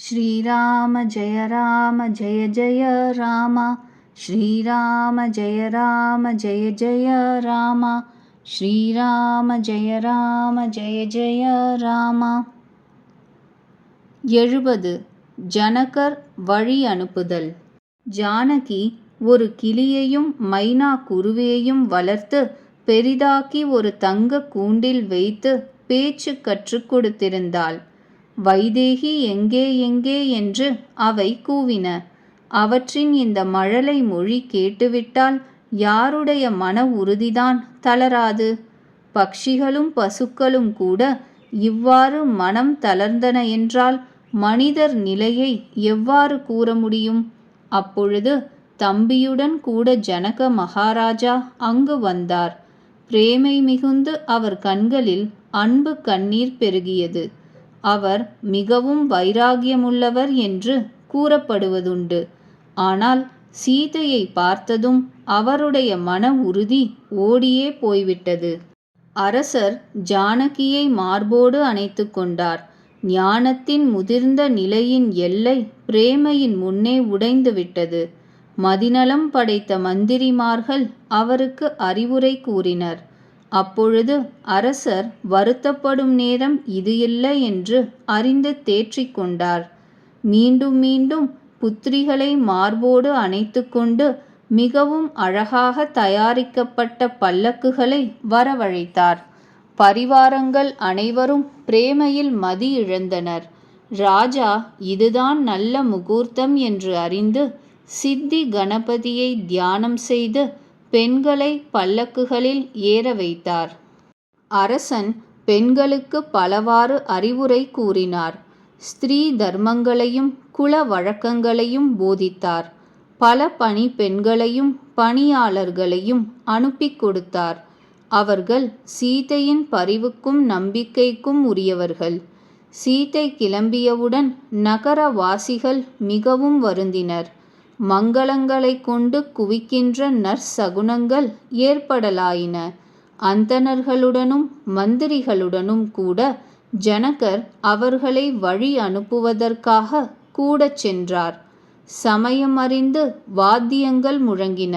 श्रीराम जय जय राम। श्रीराम जय जय राम। श्रीराम जय जय राम। 70 ஜனகர் வழி அனுப்புதல். ஜானகி ஒரு கிளியையும் மைனா குருவியையும் வளர்த்து பெரிதாக்கி ஒரு தங்க கூண்டில் வைத்து பேச்சு கற்றுக் கொடுத்திருந்தாள். வைதேகி எங்கே எங்கே என்று அவை கூவின. அவற்றின் இந்த மழலை மொழி கேட்டுவிட்டால் யாருடைய மன உறுதிதான் தளராது? பக்ஷிகளும் பசுக்களும் கூட இவ்வாறு மனம் தளர்ந்தன என்றால் மனிதர் நிலையை எவ்வாறு கூற முடியும்? அப்பொழுது தம்பியுடன் கூட ஜனக மகாராஜா அங்கு வந்தார். பிரேமை மிகுந்து அவர் கண்களில் அன்பு கண்ணீர் பெருகியது. அவர் மிகவும் வைராகியமுள்ளவர் என்று கூறப்படுவதுண்டு. ஆனால் சீதையை பார்த்ததும் அவருடைய மன உறுதி ஓடியே போய்விட்டது. அரசர் ஜானகியை மார்போடு அணைத்து கொண்டார். ஞானத்தின் முதிர்ந்த நிலையின் எல்லை பிரேமையின் முன்னே உடைந்துவிட்டது. மதிநலம் படைத்த மந்திரிமார்கள் அவருக்கு அறிவுரை கூறினர். அப்பொழுது அரசர் வருத்தப்படும் நேரம் இது இல்லை என்று அறிந்து தேற்றிக் கொண்டார். மீண்டும் மீண்டும் புத்திரிகளை மார்போடு அணைத்து கொண்டு மிகவும் அழகாக தயாரிக்கப்பட்ட பல்லக்குகளை வரவழைத்தார். பரிவாரங்கள் அனைவரும் பிரேமையில் மதி இழந்தனர். ராஜா இதுதான் நல்ல முகூர்த்தம் என்று அறிந்து சித்தி கணபதியை தியானம் செய்து பெண்களை பல்லக்குகளில் ஏற வைத்தார். அரசன் பெண்களுக்கு பலவாறு அறிவுரை கூறினார். ஸ்திரீ தர்மங்களையும் குல வழக்கங்களையும் போதித்தார். பல பணி பெண்களையும் பணியாளர்களையும் அனுப்பி கொடுத்தார். அவர்கள் சீதையின் பரிவுக்கும் நம்பிக்கைக்கும் உரியவர்கள். சீதை கிளம்பியவுடன் நகரவாசிகள் மிகவும் வருந்தினர். மங்களங்களை கொண்டு குவிக்கின்ற நற்சகுனங்கள் ஏற்படலாயின. அந்தணர்களுடனும் மந்திரிகளுடனும் கூட ஜனகர் அவர்களை வழி அனுப்புவதற்காக கூடச் சென்றார். சமயம் அறிந்து வாத்தியங்கள் முழங்கின.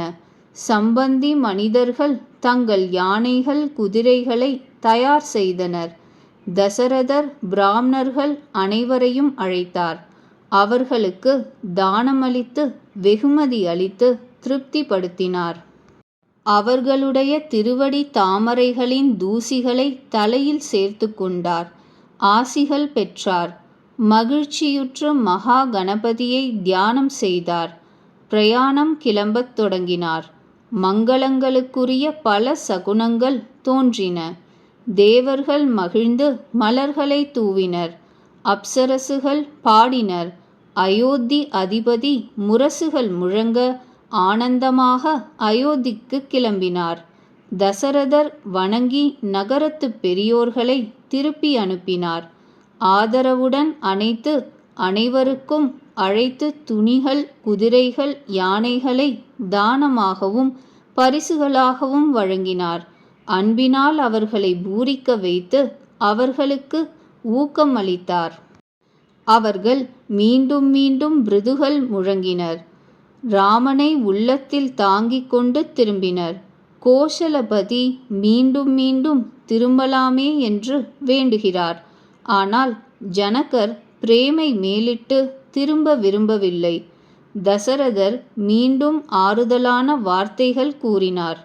சம்பந்தி மனிதர்கள் தங்கள் யானைகள் குதிரைகளை தயார் செய்தனர். தசரதர் பிராமணர்கள் அனைவரையும் அழைத்தார். அவர்களுக்கு தானமளித்து வெகுமதி அளித்து திருப்திப்படுத்தினார். அவர்களுடைய திருவடி தாமரைகளின் தூசிகளை தலையில் சேர்த்து கொண்டார். ஆசிகள் பெற்றார். மகிழ்ச்சியுற்று மகா கணபதியை தியானம் செய்தார். பிரயாணம் கிளம்பத் தொடங்கினார். மங்களங்களுக்குரிய பல சகுனங்கள் தோன்றின. தேவர்கள் மகிழ்ந்து மலர்களை தூவினர். அப்சரசுகள் பாடினர். அயோத்தி அதிபதி முரசுகள் முழங்க ஆனந்தமாக அயோத்திக்கு கிளம்பினார். தசரதர் வணங்கி நகரத்து பெரியோர்களை திருப்பி அனுப்பினார். ஆதரவுடன் அனைத்து அனைவருக்கும் அழைத்து துணிகள் குதிரைகள் யானைகளை தானமாகவும் பரிசுகளாகவும் வழங்கினார். அன்பினால் அவர்களை பூரிக்க வைத்து அவர்களுக்கு ஊக்கம் அளித்தார். அவர்கள் மீண்டும் மீண்டும் பிருதுகள் முழங்கினர். ராமனை உள்ளத்தில் தாங்கிக் கொண்டு திரும்பினர். கோசலபதி மீண்டும் மீண்டும் திரும்பலாமே என்று வேண்டுகிறார். ஆனால் ஜனகர் பிரேமை மேலிட்டு திரும்ப விரும்பவில்லை. தசரதர் மீண்டும் ஆறுதலான வார்த்தைகள் கூறினார்.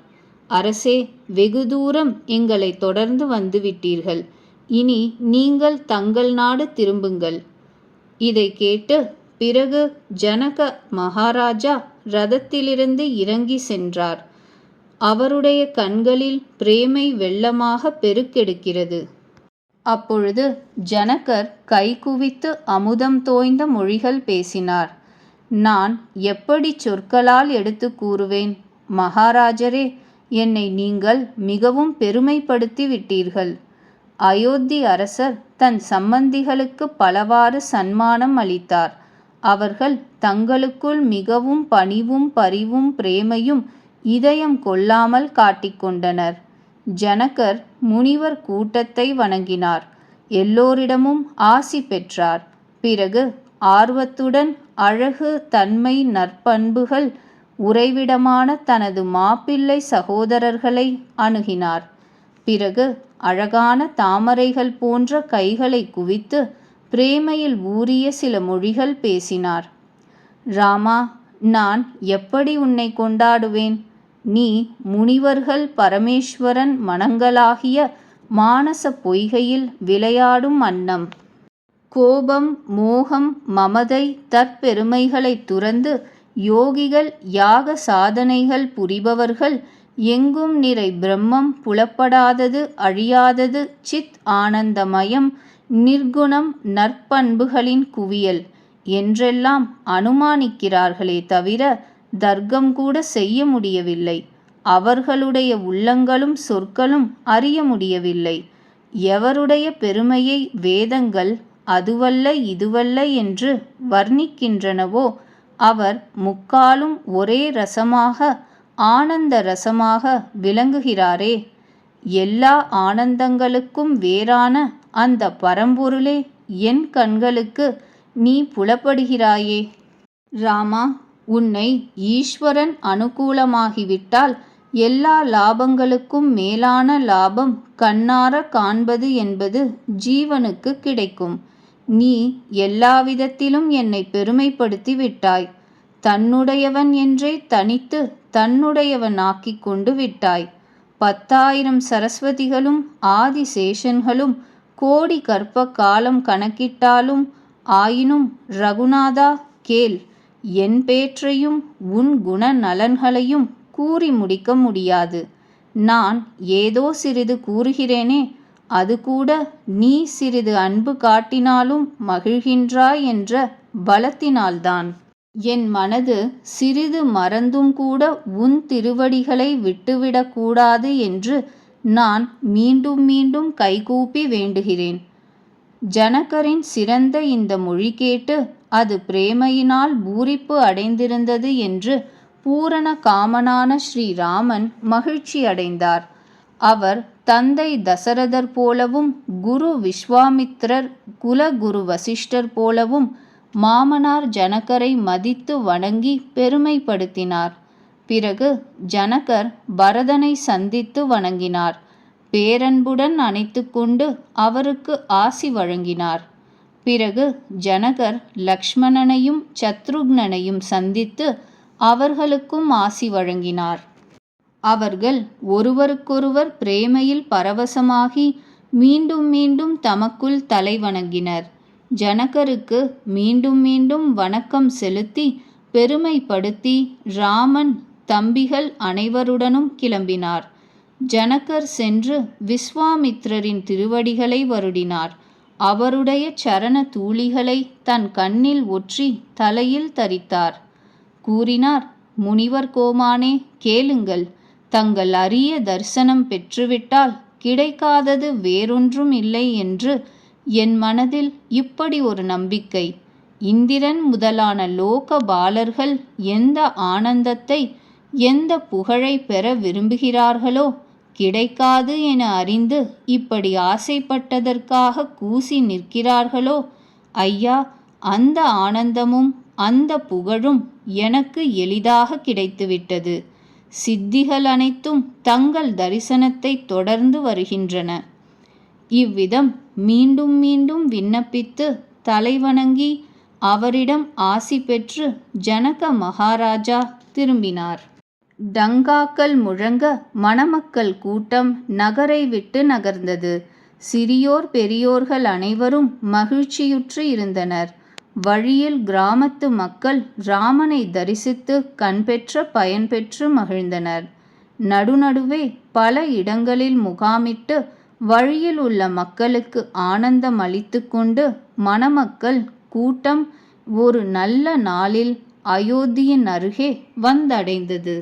அரசே, வெகு தூரம் எங்களை தொடர்ந்து வந்துவிட்டீர்கள். இனி நீங்கள் தங்கள் நாடு திரும்புங்கள். இதை கேட்டு பிறகு ஜனக மகாராஜா ரதத்திலிருந்து இறங்கி சென்றார். அவருடைய கண்களில் பிரேமை வெள்ளமாக பெருக்கெடுக்கிறது. அப்பொழுது ஜனகர் கைகுவித்து அமுதம் தோய்ந்த மொழிகள் பேசினார். நான் எப்படி சொற்களால் எடுத்து கூறுவேன்? மகாராஜரே, என்னை நீங்கள் மிகவும் பெருமைப்படுத்தி விட்டீர்கள். அயோத்தி அரசர் தன் சம்பந்திகளுக்கு பலவாறு சன்மானம் அளித்தார். அவர்கள் தங்களுக்குள் மிகவும் பணிவும் பரிவும் பிரேமையும் இதயம் கொள்ளாமல் காட்டிக்கொண்டனர். ஜனகர் முனிவர் கூட்டத்தை வணங்கினார். எல்லோரிடமும் ஆசி பெற்றார். பிறகு ஆர்வத்துடன் அழகு தன்மை நற்பண்புகள் உறைவிடமான தனது மாப்பிள்ளை சகோதரர்களை அணுகினார். பிறகு அழகான தாமரைகள் போன்ற கைகளை குவித்து பிரேமையில் ஊறிய சில மொழிகள் பேசினார். ராமா, நான் எப்படி உன்னை கொண்டாடுவேன்? நீ முனிவர்கள் பரமேஸ்வரன் மனங்களாகிய மானச பொய்கையில் விளையாடும் அன்னம். கோபம், மோகம், மமதை, தற்பெருமைகளை துறந்து யோகிகள், யாக சாதனைகள் புரிபவர்கள், எங்கும் நிறை பிரம்மம், புலப்படாதது, அழியாதது, சித் ஆனந்தமயம், நிர்குணம், நற்பண்புகளின் குவியல் என்றெல்லாம் அனுமானிக்கிறார்களே தவிர தர்க்கம் கூட செய்ய முடியவில்லை. அவர்களுடைய உள்ளங்களும் சொற்களும் அறிய முடியவில்லை. எவருடைய பெருமையை வேதங்கள் அதுவல்ல இதுவல்ல என்று வர்ணிக்கின்றனவோ அவர் முக்காலும் ஒரே ரசமாக, ஆனந்த ரசமாக விளங்குகிறாரே. எல்லா ஆனந்தங்களுக்கும் வேறான அந்த பரம்பொருளே என் கண்களுக்கு நீ புலப்படுகிறாயே. ராமா, உன்னை ஈஸ்வரன் அனுகூலமாகிவிட்டால் எல்லா லாபங்களுக்கும் மேலான லாபம் கண்ணார காண்பது என்பது ஜீவனுக்கு கிடைக்கும். நீ எல்லாவிதத்திலும் என்னை பெருமைப்படுத்தி விட்டாய். தன்னுடையவன் என்றே தனித்து தன்னுடையவன் ஆக்கிக் கொண்டு விட்டாய். 10,000 சரஸ்வதிகளும் ஆதிசேஷன்களும் கோடி கற்ப காலம் கணக்கிட்டாலும் ஆயினும் ரகுநாதா கேள், என் பேற்றையும் உன் குண நலன்களையும் கூறி முடிக்க முடியாது. நான் ஏதோ சிறிது கூறுகிறேனே, அது கூட நீ சிறிது அன்பு காட்டினாலும் மகிழ்கின்றாய் என்ற பலத்தினால்தான். என் மனது சிறிது மறந்தும் கூட உன் திருவடிகளை விட்டுவிடக்கூடாது என்று நான் மீண்டும் மீண்டும் கைகூப்பி வேண்டுகிறேன். ஜனகரின் சிறந்த இந்த மொழி கேட்டு அது பிரேமையினால் பூரிப்பு அடைந்திருந்தது என்று பூரண காமனான ஸ்ரீராமன் மகிழ்ச்சி அடைந்தார். அவர் தந்தை தசரதர் போலவும், குரு விஸ்வாமித்திரர், குலகுரு வசிஷ்டர் போலவும் மாமனார் ஜனகரை மதித்து வணங்கி பெருமைப்படுத்தினார். பிறகு ஜனகர் பரதனை சந்தித்து வணங்கினார். பேரன்புடன் அணைத்து கொண்டு அவருக்கு ஆசி வழங்கினார். பிறகு ஜனகர் லக்ஷ்மணனையும் சத்ருக்னனையும் சந்தித்து அவர்களுக்கும் ஆசி வழங்கினார். அவர்கள் ஒருவருக்கொருவர் பிரேமையில் பரவசமாகி மீண்டும் மீண்டும் தமக்குள் தலை வணங்கினர். ஜனகருக்கு மீண்டும் மீண்டும் வணக்கம் செலுத்தி பெருமைப்படுத்தி ராமன் தம்பிகள் அனைவருடனும் கிளம்பினார். ஜனகர் சென்று விஸ்வாமித்திரரின் திருவடிகளை வருடினார். அவருடைய சரண தூளிகளை தன் கண்ணில் ஒற்றி தலையில் தரித்தார். கூறினார், முனிவர் கோமானே, கேளுங்கள். தங்கள் அரிய தரிசனம் பெற்றுவிட்டால் கிடைக்காதது வேறொன்றும் இல்லை என்று என் மனதில் இப்படி ஒரு நம்பிக்கை. இந்திரன் முதலான லோக பாலர்கள் எந்த ஆனந்தத்தை, எந்த புகழை பெற விரும்புகிறார்களோ கிடைக்காது என அறிந்து இப்படி ஆசைப்பட்டதற்காக கூசி நிற்கிறார்களோ, ஐயா, அந்த ஆனந்தமும் அந்த புகழும் எனக்கு எளிதாக கிடைத்துவிட்டது. சித்திகள் அனைத்தும் தங்கள் தரிசனத்தை தொடர்ந்து வருகின்றன. இவ்விதம் மீண்டும் மீண்டும் விண்ணப்பித்து தலைவணங்கி அவரிடம் ஆசி பெற்று ஜனக மகாராஜா திரும்பினார். டங்காக்கள் முழங்க மணமக்கள் கூட்டம் நகரை விட்டு நகர்ந்தது. சிறியோர் பெரியோர்கள் அனைவரும் மகிழ்ச்சியுற்று இருந்தனர். வழியில் கிராமத்து மக்கள் ராமனை தரிசித்து கண்பெற்ற பயன்பெற்று மகிழ்ந்தனர். நடுநடுவே பல இடங்களில் முகாமிட்டு வழியில் உள்ள மக்களுக்கு ஆனந்தம் அளித்து கொண்டு மணமக்கள் கூட்டம் ஒரு நல்ல நாளில் அயோத்தியின் அருகே வந்தடைந்தது.